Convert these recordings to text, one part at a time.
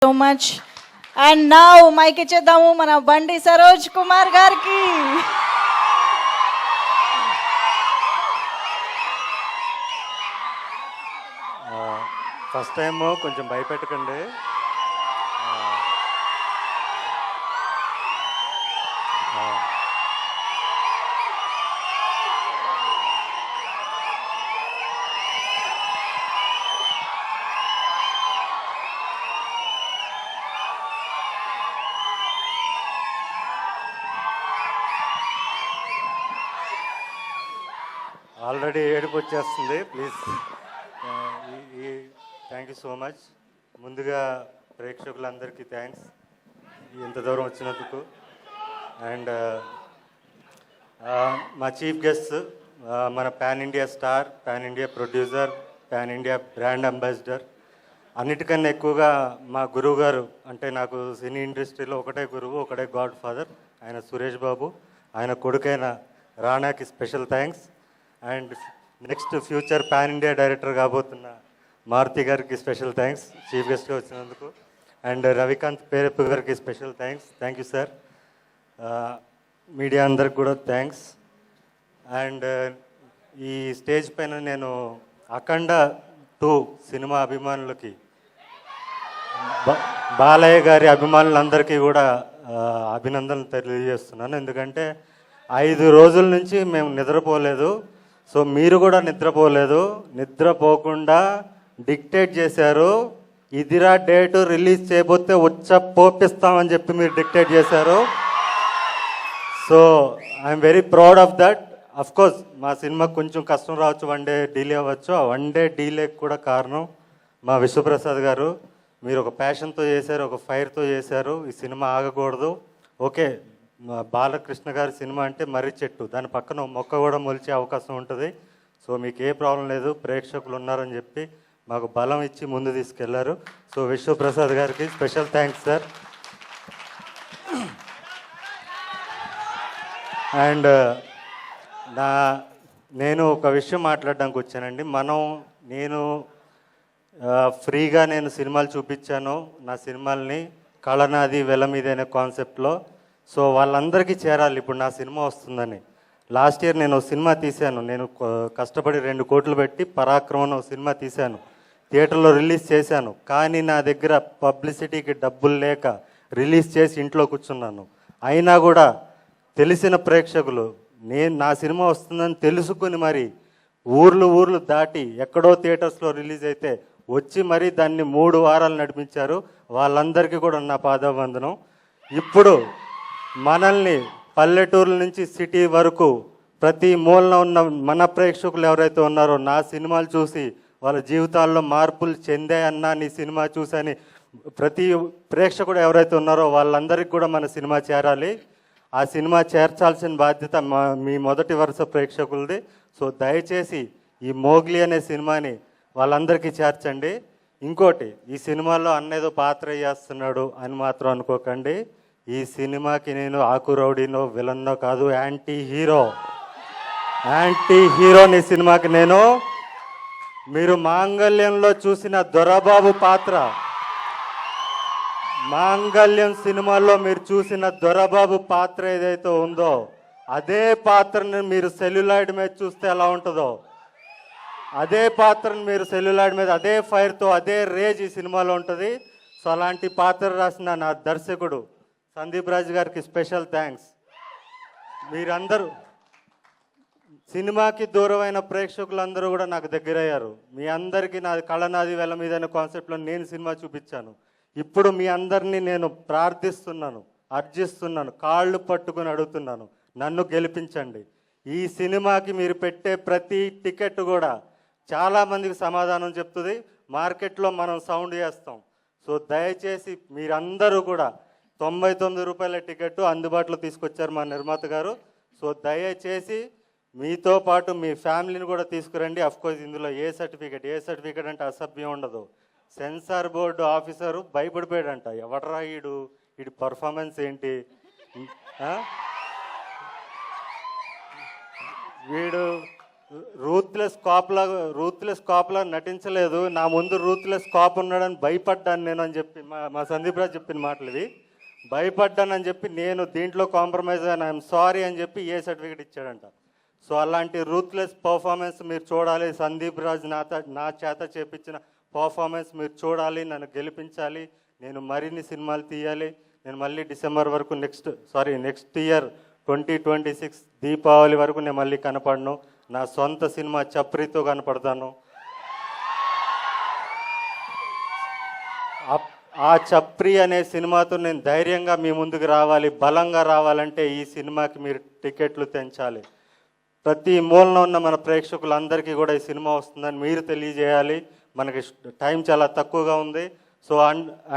So much. And now mic ఇచ్చేద్దాము మన బండి సరోజ్ కుమార్ గారికి. ఫస్ట్ టైం కొంచెం భయపెట్టకండి. ఆల్రెడీ ఏడుపు వచ్చేస్తుంది. Please, thank you so much. ముందుగా ప్రేక్షకులందరికీ థ్యాంక్స్ ఇంత దూరం వచ్చినందుకు. అండ్ మా చీఫ్ గెస్ట్, మన pan India star, pan India producer, pan India brand ambassador, అన్నిటికన్నా ఎక్కువగా మా గురువు గారు, అంటే నాకు సినీ ఇండస్ట్రీలో ఒకటే గురువు, ఒకటే గాడ్ ఫాదర్, ఆయన సురేష్ బాబు. ఆయన కొడుకైన రాణాకి special thanks. And next future pan India director కాబోతున్న మారుతి గారికి స్పెషల్ థ్యాంక్స్ చీఫ్ గెస్ట్గా వచ్చినందుకు. అండ్ రవికాంత్ పేరప్ప గారికి special thanks. Thank you sir. Media అందరికి కూడా థ్యాంక్స్. అండ్ ఈ స్టేజ్ పైన నేను అఖండ 2 సినిమా అభిమానులకి, బాలయ్య గారి అభిమానులందరికీ కూడా అభినందనలు తెలియజేస్తున్నాను. ఎందుకంటే 5 రోజుల నుంచి మేము నిద్రపోలేదు. సో మీరు కూడా నిద్రపోలేదు. నిద్రపోకుండా డిక్టేట్ చేశారు. ఇదిరా డేటు, రిలీజ్ చేయబోతే పోపిస్తామని చెప్పి మీరు డిక్టేట్ చేశారు. So I'm very proud of that. Of course మా సినిమాకి కొంచెం కష్టం రావచ్చు, 1 డే డిలే అవ్వచ్చు. ఆ 1 డే డిలేకి కూడా కారణం మా విశ్వప్రసాద్ గారు. మీరు ఒక ప్యాషన్తో చేశారు, ఒక ఫైర్తో చేశారు. ఈ సినిమా ఆగకూడదు. ఓకే, బాలకృష్ణ గారి సినిమా అంటే మర్రి చెట్టు, దాని పక్కన మొక్క కూడా మొలిచే అవకాశం ఉంటుంది. సో మీకు ఏ ప్రాబ్లం లేదు, ప్రేక్షకులు ఉన్నారని చెప్పి మాకు బలం ఇచ్చి ముందు తీసుకెళ్లారు. సో విశ్వప్రసాద్ గారికి స్పెషల్ థ్యాంక్స్ సార్. అండ్ నేను ఒక విషయం మాట్లాడడానికి వచ్చానండి. నేను ఫ్రీగా సినిమాలు చూపించాను, నా సినిమాల్ని కళనాది వెల మీద అనే కాన్సెప్ట్లో. సో వాళ్ళందరికీ చేరాలి ఇప్పుడు నా సినిమా వస్తుందని. లాస్ట్ ఇయర్ నేను సినిమా తీశాను. నేను కష్టపడి 2 కోట్లు పెట్టి పరాక్రమం సినిమా తీశాను, థియేటర్లో రిలీజ్ చేశాను. కానీ నా దగ్గర పబ్లిసిటీకి డబ్బులు లేక రిలీజ్ చేసి ఇంట్లో కూర్చున్నాను. అయినా కూడా తెలిసిన ప్రేక్షకులు నా సినిమా వస్తుందని తెలుసుకుని మరి ఊర్లు దాటి ఎక్కడో థియేటర్స్లో రిలీజ్ అయితే వచ్చి మరి దాన్ని 3 వారాలు నడిపించారు. వాళ్ళందరికీ కూడా నా పాదావందనం. ఇప్పుడు మనల్ని పల్లెటూర్ల నుంచి సిటీ వరకు ప్రతి మూలన ఉన్న మన ప్రేక్షకులు ఎవరైతే ఉన్నారో నా సినిమాలు చూసి వాళ్ళ జీవితాల్లో మార్పులు చెందాయన్నా నీ సినిమా చూసని ప్రతి ప్రేక్షకుడు ఎవరైతే ఉన్నారో వాళ్ళందరికీ కూడా మన సినిమా చేరాలి. ఆ సినిమా చేర్చాల్సిన బాధ్యత మీ మొదటి వరుస ప్రేక్షకులది. సో దయచేసి ఈ మోగ్లీ అనే సినిమాని వాళ్ళందరికీ చేర్చండి. ఇంకోటి, ఈ సినిమాలో అన్నేదో పాత్ర చేస్తున్నాడు అని మాత్రం అనుకోకండి. ఈ సినిమాకి నేను ఆకు రౌడీనో విలన్నో కాదు, యాంటీ హీరోని సినిమాకి నేను. మీరు మాంగళ్యంలో చూసిన దొరబాబు పాత్ర, మాంగళ్యం సినిమాలో మీరు చూసిన దొరబాబు పాత్ర ఏదైతే ఉందో అదే పాత్రను మీరు సెల్యులాయిడ్ మీద చూస్తే ఎలా ఉంటుందో, అదే పాత్రను మీరు సెల్యులాయిడ్ మీద అదే ఫైర్తో అదే రేజ్ ఈ సినిమాలో ఉంటుంది. సో అలాంటి పాత్ర రాసిన నా దర్శకుడు సందీప్ రాజ్ గారికి స్పెషల్ థ్యాంక్స్. మీరందరూ సినిమాకి దూరమైన ప్రేక్షకులందరూ కూడా నాకు దగ్గరయ్యారు. మీ అందరికీ నాది కళనాది వెల మీద అనే కాన్సెప్ట్లో నేను సినిమా చూపించాను. ఇప్పుడు మీ అందరినీ నేను ప్రార్థిస్తున్నాను, అర్జిస్తున్నాను, కాళ్ళు పట్టుకుని అడుగుతున్నాను, నన్ను గెలిపించండి. ఈ సినిమాకి మీరు పెట్టే ప్రతి టికెట్ కూడా చాలామందికి సమాధానం చెప్తుంది. మార్కెట్లో మనం సౌండ్ చేస్తాం. సో దయచేసి మీరందరూ కూడా 99 రూపాయల టికెట్ అందుబాటులో తీసుకొచ్చారు మా నిర్మాత గారు. సో దయచేసి మీతో పాటు మీ ఫ్యామిలీని కూడా తీసుకురండి. అఫ్కోర్స్ ఇందులో ఏ సర్టిఫికేట్ అంటే అసభ్యం ఉండదు. సెన్సార్ బోర్డు ఆఫీసరు భయపడిపోయాడంట, ఎవడరా వీడి పర్ఫార్మెన్స్ ఏంటి, వీడు రూత్లెస్ కాప్లా నటించలేదు. నా ముందు రూత్లెస్ కాప్ ఉన్నాడని భయపడ్డాను నేను అని చెప్పి మా సందీప్ రాజ్ చెప్పిన మాటలు ఇవి. భయపడ్డానని చెప్పి నేను దీంట్లో కాంప్రమైజ్ అని ఐఎమ్ సారీ అని చెప్పి ఏ సర్టిఫికేట్ ఇచ్చాడంట. సో అలాంటి రూత్లెస్ పర్ఫార్మెన్స్ మీరు చూడాలి. సందీప్ రాజ్ నా చేత చేపించిన పర్ఫార్మెన్స్ మీరు చూడాలి, నన్ను గెలిపించాలి. నేను మరిన్ని సినిమాలు తీయాలి. నేను మళ్ళీ డిసెంబర్ వరకు నెక్స్ట్ ఇయర్ 2026 దీపావళి వరకు నేను మళ్ళీ కనపడను. నా సొంత సినిమా చప్రితో కనపడతాను. ఆ చప్రి అనే సినిమాతో నేను ధైర్యంగా మీ ముందుకు రావాలి. బలంగా రావాలంటే ఈ సినిమాకి మీరు టికెట్లు తెంచాలి. ప్రతి మూలన ఉన్న మన ప్రేక్షకులందరికీ కూడా ఈ సినిమా వస్తుందని మీరు తెలియజేయాలి. మనకి టైం చాలా తక్కువగా ఉంది. సో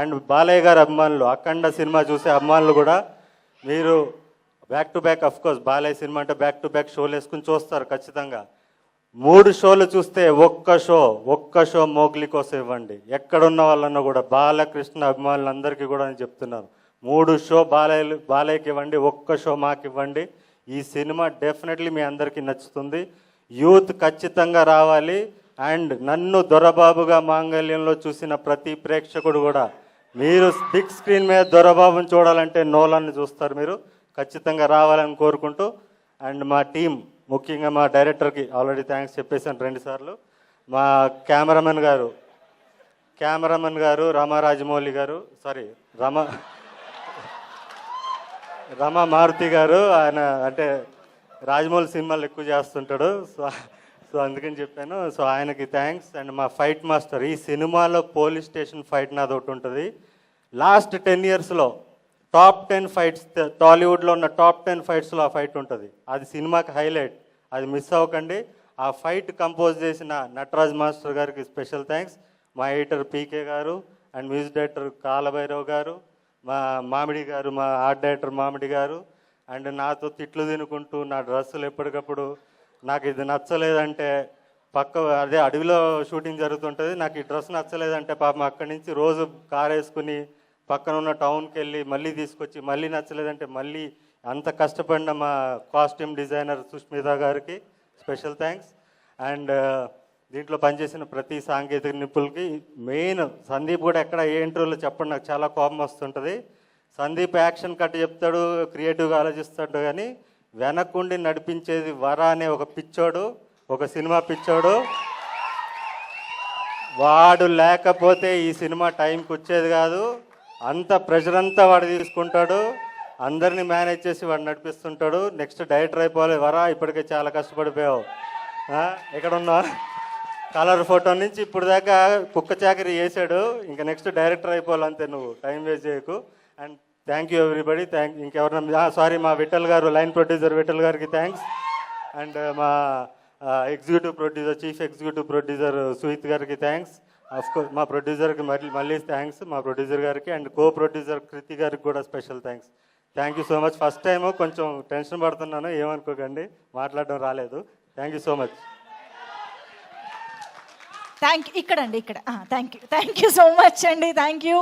అండ్ బాలయ్య గారి అభిమానులు, అఖండ సినిమా చూసే అభిమానులు కూడా మీరు back to back, of course Balayya cinema అంటే బ్యాక్ టు బ్యాక్ షోలు వేసుకుని చూస్తారు ఖచ్చితంగా. 3 షోలు చూస్తే ఒక్క షో మోగ్లీ కోసం ఇవ్వండి. ఎక్కడున్న వాళ్ళన్నా కూడా బాలకృష్ణ అభిమానులందరికీ కూడా నేను చెప్తున్నాను, 3 షో బాలయ్యకి ఇవ్వండి, ఒక్క షో మాకు ఇవ్వండి. ఈ సినిమా డెఫినెట్లీ మీ అందరికీ నచ్చుతుంది. యూత్ ఖచ్చితంగా రావాలి. అండ్ నన్ను దొరబాబుగా మాంగళ్యంలో చూసిన ప్రతి ప్రేక్షకుడు కూడా, మీరు బిగ్ స్క్రీన్ మీద దొరబాబుని చూడాలంటే నోలాన్ని చూస్తారు. మీరు ఖచ్చితంగా రావాలని కోరుకుంటూ, అండ్ మా టీం ముఖ్యంగా మా డైరెక్టర్కి ఆల్రెడీ థ్యాంక్స్ చెప్పేసాను 2 సార్లు. మా కెమెరామెన్ గారు రామారాజమౌళి గారు, రమా మారుతి గారు. ఆయన అంటే రాజమౌళి సినిమాలు ఎక్కువ చేస్తుంటాడు, సో అందుకని చెప్పాను. సో ఆయనకి థ్యాంక్స్. అండ్ మా ఫైట్ మాస్టర్, ఈ సినిమాలో పోలీస్ స్టేషన్ ఫైట్ నాది ఒకటి ఉంటుంది. లాస్ట్ 10 ఇయర్స్లో టాప్ 10 ఫైట్స్, టాలీవుడ్లో ఉన్న టాప్ 10 ఫైట్స్లో ఆ ఫైట్ ఉంటుంది. అది సినిమాకి హైలైట్, అది మిస్ అవ్వకండి. ఆ ఫైట్ కంపోజ్ చేసిన నటరాజ్ మాస్టర్ గారికి స్పెషల్ థ్యాంక్స్. మా ఎడిటర్ పీకే గారు అండ్ మ్యూజిక్ డైరెక్టర్ కాలభైరవ్ గారు, మా మామిడి గారు, మా ఆర్ట్ డైరెక్టర్ మామిడి గారు. అండ్ నాతో తిట్లు తినుకుంటూ నా డ్రెస్సులు ఎప్పటికప్పుడు నాకు ఇది నచ్చలేదంటే, అదే అడవిలో షూటింగ్ జరుగుతుంటుంది, నాకు ఈ డ్రెస్ నచ్చలేదంటే పాపం అక్కడి నుంచి రోజు కార్ వేసుకుని పక్కన ఉన్న టౌన్కి వెళ్ళి మళ్ళీ తీసుకొచ్చి, మళ్ళీ నచ్చలేదంటే మళ్ళీ అంత కష్టపడిన మా కాస్ట్యూమ్ డిజైనర్ సుష్మిత గారికి స్పెషల్ థ్యాంక్స్. అండ్ దీంట్లో పనిచేసిన ప్రతి సాంకేతిక నిపుణులకి, మెయిన్ సందీప్ కూడా ఎక్కడ ఏ ఇంటర్వ్యూలో చెప్పండి, నాకు చాలా కోపం వస్తుంటుంది. సందీప్ యాక్షన్ కట్ చెప్తాడు, క్రియేటివ్గా ఆలోచిస్తాడు, కానీ వెనక్కుండి నడిపించేది వర అనే ఒక పిచ్చోడు, ఒక సినిమా పిచ్చోడు. వాడు లేకపోతే ఈ సినిమా టైంకి వచ్చేది కాదు. అంత ప్రెషర్ అంతా వాడు తీసుకుంటాడు, అందరినీ మేనేజ్ చేసి వాడు నడిపిస్తుంటాడు. నెక్స్ట్ డైరెక్టర్ అయిపోవాలి. వరా ఇప్పటికే చాలా కష్టపడిపోయావు, ఎక్కడున్నా కలర్ ఫోటో నుంచి ఇప్పుడు దాకా కుక్క చాకరీ చేశాడు, ఇంకా నెక్స్ట్ డైరెక్టర్ అయిపోవాలి అంతే, నువ్వు టైం వేస్ట్ చేయకు. And thank you everybody. ఇంకెవరన్నా మా విఠల్ గారు, లైన్ ప్రొడ్యూసర్ విఠల్ గారికి థ్యాంక్స్. అండ్ మా చీఫ్ ఎగ్జిక్యూటివ్ ప్రొడ్యూసర్ సుహిత్ గారికి థ్యాంక్స్. అఫ్కోర్స్ మా ప్రొడ్యూసర్కి మళ్ళీ థ్యాంక్స్, మా ప్రొడ్యూసర్ గారికి. అండ్ కో ప్రొడ్యూసర్ కృతి గారికి కూడా special thanks. Thank you so much. First time కొంచెం టెన్షన్ పడుతున్నాను, ఏమనుకోకండి, మాట్లాడడం రాలేదు. Thank you so much. Thank you so much అండి. Thank you.